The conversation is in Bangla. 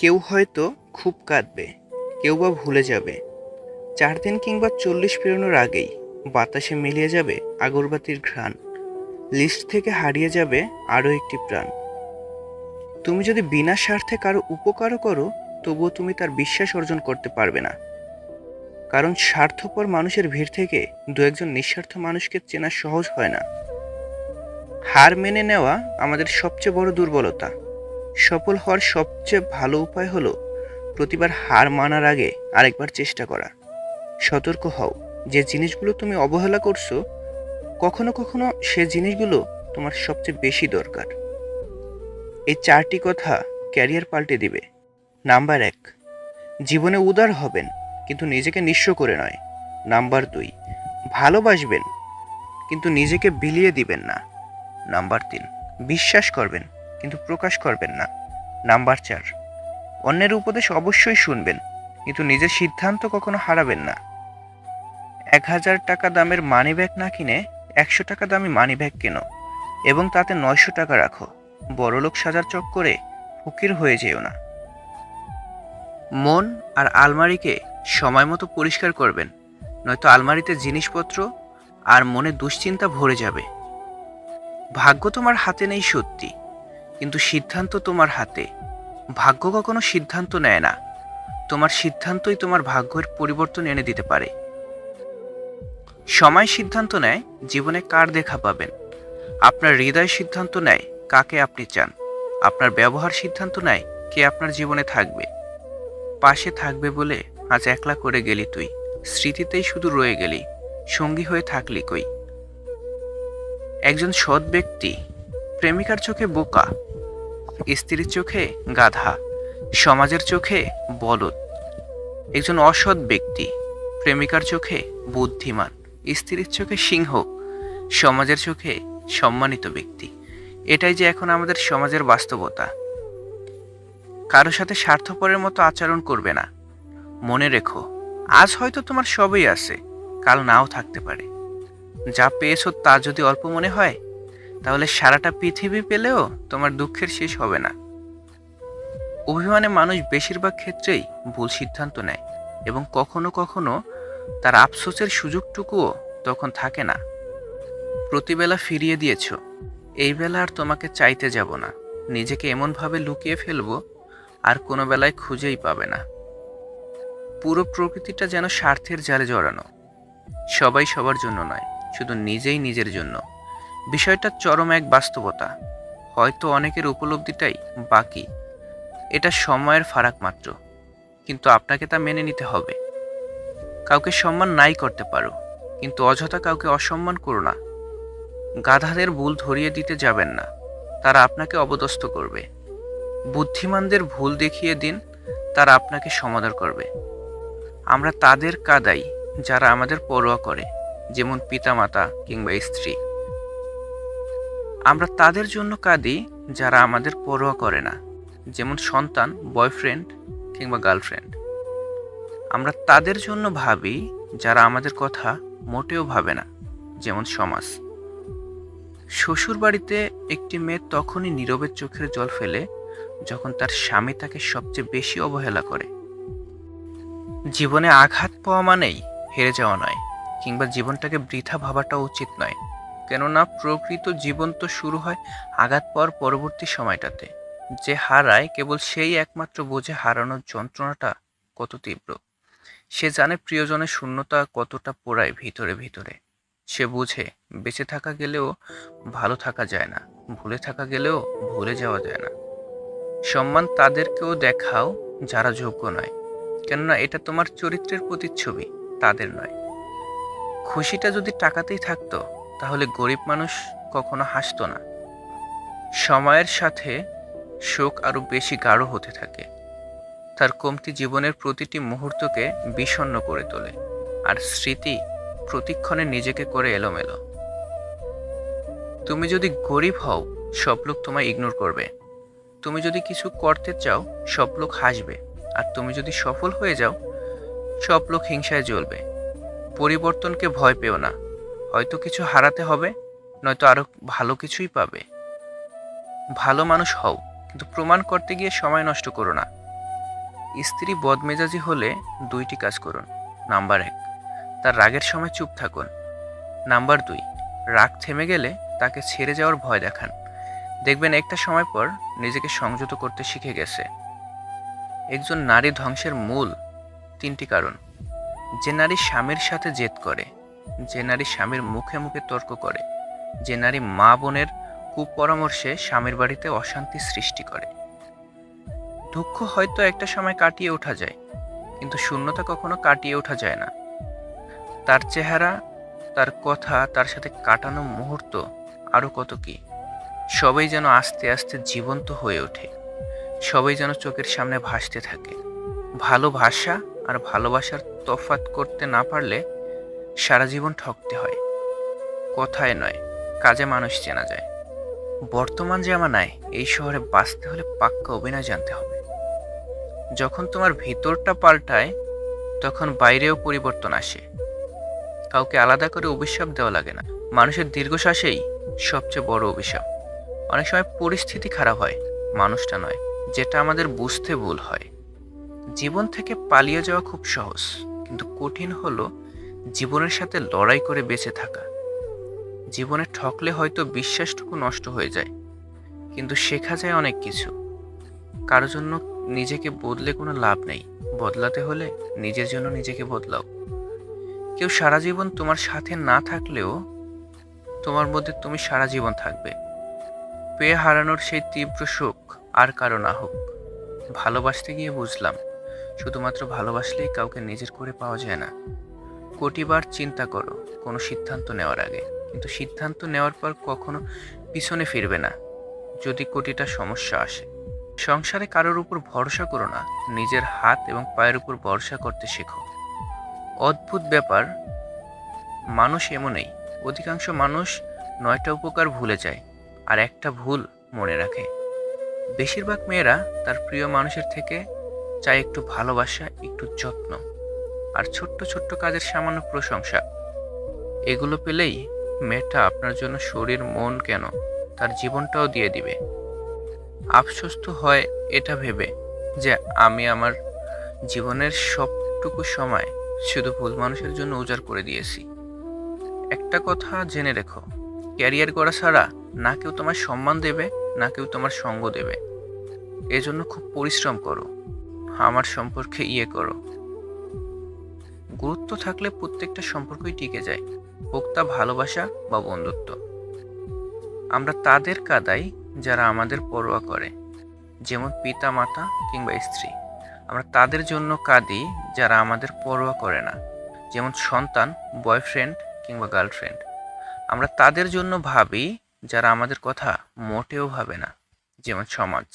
কেউ হয়তো খুব কাঁদবে, কেউ বা ভুলে যাবে। ৪ দিন কিংবা ৪০ পেরোনোর আগেই বাতাসে মিলিয়ে যাবে আগরবাতির ঘ্রাণ। লিস্ট থেকে হারিয়ে যাবে আরও একটি প্রাণ। তুমি যদি বিনা স্বার্থে কারো উপকারও করো, তবুও তুমি তার বিশ্বাস অর্জন করতে পারবে না। কারণ স্বার্থপর মানুষের ভিড় থেকে দু একজন নিঃস্বার্থ মানুষকে চেনা সহজ হয় না। হার মেনে নেওয়া আমাদের সবচেয়ে বড় দুর্বলতা। সফল হওয়ার সবচেয়ে ভালো উপায় হলো প্রতিবার হার মানার আগে আরেকবার চেষ্টা করা। সতর্ক হও, যে জিনিসগুলো তুমি অবহেলা করছো, কখনো কখনো সে জিনিসগুলো তোমার সবচেয়ে বেশি দরকার। এই 4টি কথা ক্যারিয়ার পাল্টে দিবে। নাম্বার 1, জীবনে উদার হবেন, কিন্তু নিজেকে নিঃস্ব করে নয়। নাম্বার 2, ভালোবাসবেন, কিন্তু নিজেকে বিলিয়ে দিবেন না। নাম্বার 3, বিশ্বাস করবেন, কিন্তু প্রকাশ করবেন না। নাম্বার 4, অন্যের উপদেশ অবশ্যই শুনবেন, কিন্তু নিজের সিদ্ধান্ত কখনো হারাবেন না। ১,০০০ দামের মানিব্যাগ না কিনে ১০০ টাকা দামি মানিব্যাগ কেনো এবং তাতে ৯০০ টাকা রাখো। বড়লোক সাজার চক্করে ফকির হয়ে যেও না। মন আর আলমারিকে সময় মতো পরিষ্কার করবেন, নয়তো আলমারিতে জিনিসপত্র আর মনে দুশ্চিন্তা ভরে যাবে। ভাগ্য তোমার হাতে নেই সত্যি, কিন্তু সিদ্ধান্ত তোমার হাতে। ভাগ্য কখনো সিদ্ধান্ত নেয় না, তোমার সিদ্ধান্তই তোমার ভাগ্যের পরিবর্তন এনে দিতে পারে। সময় সিদ্ধান্ত নেয় জীবনে কার দেখা পাবেন। আপনার হৃদয় সিদ্ধান্ত নেয় কাকে আপনি চান। আপনার ব্যবহার সিদ্ধান্ত নেয় কে আপনার জীবনে থাকবে। পাশে থাকবে বলে আজ একলা করে গেলি তুই, স্মৃতিতেই শুধু রয়ে গেলি, সঙ্গী হয়ে থাকলি কই। একজন সৎ ব্যক্তি প্রেমিকার চোখে বোকা, স্ত্রীর চোখে গাধা, সমাজের চোখে বলদ। একজন অসৎ ব্যক্তি প্রেমিকার চোখে বুদ্ধিমান, স্ত্রীর চোখে সিংহ, সমাজের চোখে সম্মানিত ব্যক্তি। এটাই যে এখন আমাদের সমাজের বাস্তবতা। কারো সাথে স্বার্থপরের মতো আচরণ করবে না। মনে রেখো, আজ হয়তো তোমার সবই আছে, কাল নাও থাকতে পারে। যা পেয়েছো তা যদি অল্প মনে হয়, তাহলে সারাটা পৃথিবী পেলেও তোমার দুঃখের শেষ হবে না। অভিমানে মানুষ বেশিরভাগ ক্ষেত্রেই ভুল সিদ্ধান্ত নেয় এবং কখনো কখনো তার আফসোসের সুযোগটুকুও তখন থাকে না। প্রতিবেলা ফিরিয়ে দিয়েছ, এই বেলা আর তোমাকে চাইতে যাব না। নিজেকে এমনভাবে লুকিয়ে ফেলবো আর কোনো বেলায় খুঁজেই পাবে না। পুরো প্রকৃতিটা যেন স্বার্থের জালে জড়ানো। সবাই সবার জন্য নয়, শুধু নিজেই নিজের জন্য। বিষয়টা চরম এক বাস্তবতা। হয়তো অনেকের উপলব্ধিটাই বাকি। এটা সময়ের ফারাক মাত্র, কিন্তু আপনাকে তা মেনে নিতে হবে। কাউকে সম্মান নাই করতে পারো, কিন্তু অযথা কাউকে অসম্মান করো না। গাধাদের ভুল ধরিয়ে দিতে যাবেন না, তারা আপনাকে অপদস্থ করবে। বুদ্ধিমানদের ভুল দেখিয়ে দিন, তারা আপনাকে সমাদর করবে। আমরা তাদের কাঁদাই যারা আমাদের পরোয়া করে, যেমন পিতামাতা কিংবা স্ত্রী। আমরা তাদের জন্য কাঁদি যারা আমাদের পরোয়া করে না, যেমন সন্তান, বয়ফ্রেন্ড কিংবা গার্লফ্রেন্ড। আমরা তাদের জন্য ভাবি যারা আমাদের কথা মোটেও ভাবে না, যেমন সমাজ। শ্বশুর বাড়িতে একটি মেয়ে তখনই নীরবে চোখের জল ফেলে যখন তার স্বামী তাকে সবচেয়ে বেশি অবহেলা করে। জীবনে আঘাত পাওয়া মানেই হেরে যাওয়া নয়, কিংবা জীবনটাকে বৃথা ভাবাটা উচিত নয়। কেননা প্রকৃত জীবন তো শুরু হয় আঘাত পাওয়ার পরবর্তী সময়টাতে। যে হারায় কেবল সেই একমাত্র বোঝে হারানোর যন্ত্রণাটা কত তীব্র। সে জানে প্রিয়জনের শূন্যতা কতটা পোড়ায় ভিতরে ভিতরে। সে বুঝে বেঁচে থাকা গেলেও ভালো থাকা যায় না, ভুলে থাকা গেলেও ভুলে যাওয়া যায় না। সম্মান তাদেরকেও দেখাও যারা যোগ্য নয়, কেননা এটা তোমার চরিত্রের প্রতিচ্ছবি, তাদের নয়। খুশিটা যদি টাকাতেই থাকতো, তাহলে গরিব মানুষ কখনো হাসতো না। সময়ের সাথে শোক আরো বেশি গাঢ় হতে থাকে। তার কমতি জীবনের প্রতিটি মুহূর্তকে বিষণ্ণ করে তোলে, আর স্মৃতি প্রতিক্ষণে নিজেকে করে এলোমেলো। তুমি যদি গরিব হও, সব লোক তোমায় ইগনোর করবে। তুমি যদি কিছু করতে চাও, সব লোক হাসবে। আর তুমি যদি সফল হয়ে যাও, সব লোক হিংসায় জ্বলবে। পরিবর্তনকে ভয় পেও না। হয়তো কিছু হারাতে হবে, নয়তো আরো ভালো কিছুই পাবে। ভালো মানুষ হও, কিন্তু প্রমাণ করতে গিয়ে সময় নষ্ট করো না। স্ত্রী বদমেজাজি হলে দুইটি কাজ করুন। নাম্বার 1, তার রাগের সময় চুপ থাকুন। নাম্বার 2, রাগ থেমে গেলে তাকে ছেড়ে যাওয়ার ভয় দেখান। দেখবেন একটা সময় পর নিজেকে সংযত করতে শিখে গেছে। একজন নারী ধ্বংসের মূল 3টি কারণ: যে নারী স্বামীর সাথে জেদ করে, যে নারী স্বামীর মুখে মুখে তর্ক করে, যে নারী মা বোনের কুপরামর্শে স্বামীর বাড়িতে অশান্তি সৃষ্টি করে। দুঃখ হয়তো একটা সময় কাটিয়ে ওঠা যায়, কিন্তু শূন্যতা কখনো কাটিয়ে ওঠা যায় না। তার চেহারা, তার কথা, তার সাথে কাটানো মুহূর্ত, আরও কত কি, সবাই যেন আস্তে আস্তে জীবন্ত হয়ে ওঠে। সবাই যেন চোখের সামনে ভাসতে থাকে। ভালোবাসা আর ভালোবাসার তফাৎ করতে না পারলে সারা জীবন ঠকতে হয়। কথায় নয়, কাজে মানুষ চেনা যায়। বর্তমান জামানায় এই শহরে বাঁচতে হলে পাক্কা অভিনয় জানতে হবে। যখন তোমার ভিতরটা পাল্টায়, তখন বাইরেও পরিবর্তন আসে। কাউকে আলাদা করে অভিশাপ দেওয়া লাগে না। মানুষের দীর্ঘশ্বাসেই সবচেয়ে বড় অভিশাপ। অনেক সময় পরিস্থিতি খারাপ হয়, মানুষটা নয়, যেটা আমাদের বুঝতে ভুল হয়। জীবন থেকে পালিয়ে যাওয়া খুব সহজ, কিন্তু কঠিন হলো জীবনের সাথে লড়াই করে বেঁচে থাকা। জীবনে ঠকলে হয়তো বিশ্বাসটুকু নষ্ট হয়ে যায়, কিন্তু শেখা যায় অনেক কিছু। কারো জন্য নিজেকে বদলে কোনো লাভ নেই। বদলাতে হলে নিজের জন্য নিজেকে বদলাও। কেউ সারা জীবন তোমার সাথে না থাকলেও তোমার মধ্যে তুমি সারা জীবন থাকবে। পেয়ে হারানোর সেই তীব্র শোক আর কারো না হোক। ভালোবাসতে গিয়ে বুঝলাম, শুধুমাত্র ভালোবাসলেই কাউকে নিজের করে পাওয়া যায় না। কোটিবার চিন্তা করো কোনো সিদ্ধান্ত নেওয়ার আগে, কিন্তু সিদ্ধান্ত নেওয়ার পর কখনো পিছনে ফিরবে না যদি কোটিটা সমস্যা আসে। সংসারে কারোর উপর ভরসা করো না, নিজের হাত এবং পায়ের উপর ভরসা করতে শেখো। অদ্ভুত ব্যাপার, মানুষ এমনই। অধিকাংশ মানুষ 9টা উপকার ভুলে যায় আর একটা ভুল মনে রাখে। বেশিরভাগ মেয়েরা তার প্রিয় মানুষের থেকে চায় একটু ভালোবাসা, একটু যত্ন আর ছোট্ট ছোট্ট কাজের সামান্য প্রশংসা। এগুলো পেলেই মেয়েটা আপনার জন্য শরীর মন কেন তার জীবনটাও দিয়ে দিবে। আফসোস তো হয় এটা ভেবে যে আমি আমার জীবনের সবটুকু সময় শুধু ভুল মানুষের জন্য উজাড় করে দিয়েছি। একটা কথা জেনে রেখো, ক্যারিয়ার করা ছাড়া না কেউ তোমার সম্মান দেবে, না কেউ তোমার সঙ্গ দেবে। এজন্য খুব পরিশ্রম করো, আমার সম্পর্কে করো। গুরুত্ব থাকলে প্রত্যেকটা সম্পর্কই টিকে যায়, হোক তা ভালোবাসা বা বন্ধুত্ব। আমরা তাদের কাঁদাই যারা আমাদের পরোয়া করে, যেমন পিতা মাতা কিংবা স্ত্রী। আমরা তাদের জন্য কাঁদি যারা আমাদের পরোয়া করে না, যেমন সন্তান, বয়ফ্রেন্ড কিংবা গার্লফ্রেন্ড। আমরা তাদের জন্য ভাবি যারা আমাদের কথা মোটেও ভাবে না, যেমন সমাজ।